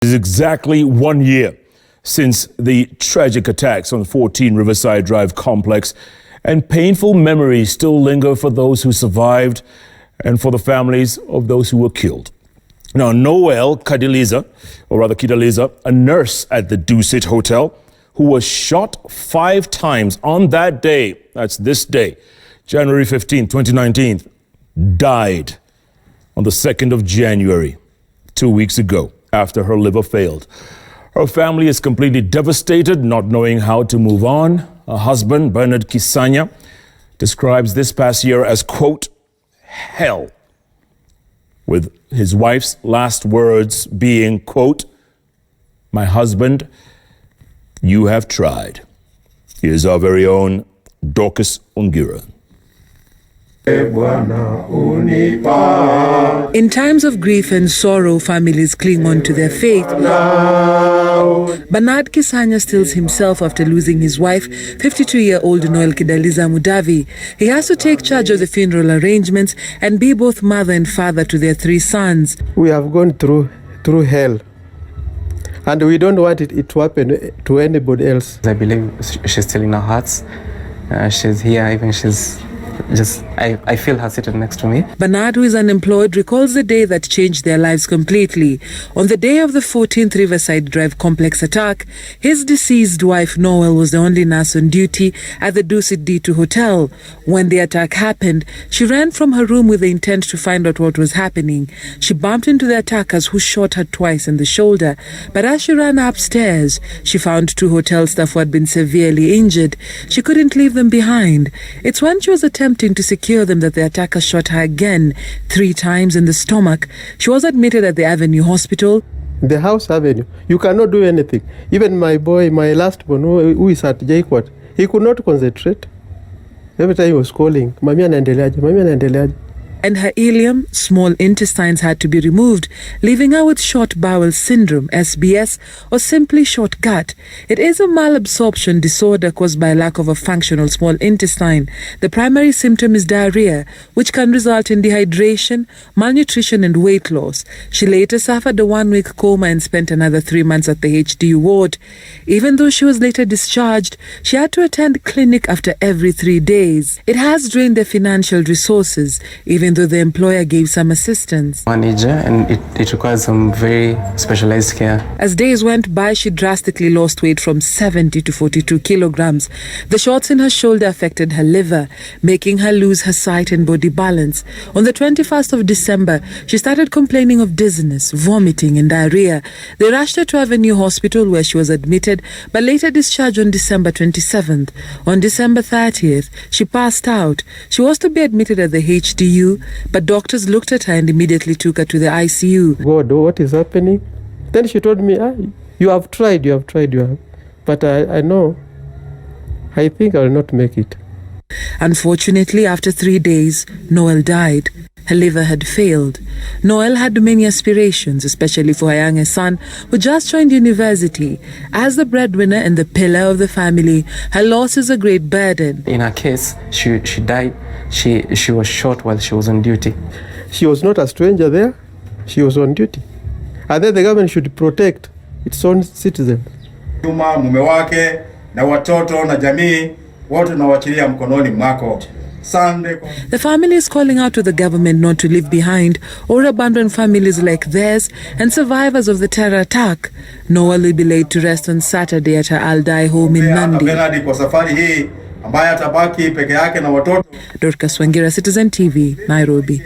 It is exactly 1 year since the tragic attacks on 14 Riverside Drive complex, and painful memories still linger for those who survived and for the families of those who were killed. Now, Noel Kidaliza, a nurse at the Dusit Hotel, who was shot 5 times on that day, that's this day, January 15, 2019, died on the 2nd of January, 2 weeks ago, after her liver failed. Her family is completely devastated, not knowing how to move on. Her husband, Bernard Kisanya, describes this past year as, quote, hell, with his wife's last words being, quote, my husband, you have tried. Here's our very own Dorcas Ongira. In times of grief and sorrow, families cling on to their faith. Bernard Kisanya stills himself after losing his wife, 52-year-old Noel Kidaliza Mudavi. He has to take charge of the funeral arrangements and be both mother and father to their 3 sons. We have gone through hell, and we don't want it to happen to anybody else. I believe she's still in our hearts. She's here, even she's just, I feel her sitting next to me. Bernard, who is unemployed, recalls the day that changed their lives completely. On the day of the 14th Riverside Drive complex attack, his deceased wife Noel was the only nurse on duty at the Dusit Hotel. When the attack happened, she ran from her room with the intent to find out what was happening. She bumped into the attackers, who shot her twice in the shoulder. But as she ran upstairs, she found 2 hotel staff who had been severely injured. She couldn't leave them behind. It's when she was attempting to secure them that the attacker shot her again, 3 times in the stomach. She was admitted at the Avenue Hospital. The House Avenue, you cannot do anything. Even my boy, my last born, who is at Jaikwat, he could not concentrate. Every time he was calling, Mami anaendeleaje, Mami anaendeleaje. And her ileum, small intestines, had to be removed, leaving her with short bowel syndrome, SBS, or simply short gut. It is a malabsorption disorder caused by lack of a functional small intestine. The primary symptom is diarrhea, which can result in dehydration, malnutrition, and weight loss. She later suffered a 1-week coma and spent another 3 months at the HDU ward. Even though she was later discharged, she had to attend clinic after every 3 days. It has drained their financial resources, even though the employer gave some assistance. Manager, and it requires some very specialized care. As days went by, she drastically lost weight from 70 to 42 kilograms. The shots in her shoulder affected her liver, making her lose her sight and body balance. On the 21st of December, she started complaining of dizziness, vomiting, and diarrhea. They rushed her to Avenue Hospital, where she was admitted, but later discharged on December 27th. On December 30th, she passed out. She was to be admitted at the HDU, but doctors looked at her and immediately took her to the ICU. God, what is happening? Then she told me, you have tried. But I know, I think I will not make it. Unfortunately, after 3 days, Noel died. Her liver had failed. Noel had many aspirations, especially for her younger son, who just joined university. As the breadwinner and the pillar of the family, her loss is a great burden. In her case, she died. She was shot while she was on duty. She was not a stranger there. She was on duty. And then the government should protect its own citizens. Mume wake na watoto na jamii wote tunawaachilia mkononi mwako. The family is calling out to the government not to leave behind or abandon families like theirs and survivors of the terror attack. Noel will be laid to rest on Saturday at her Aldai home in Nandi. Dorcas Ongira, Citizen TV, Nairobi.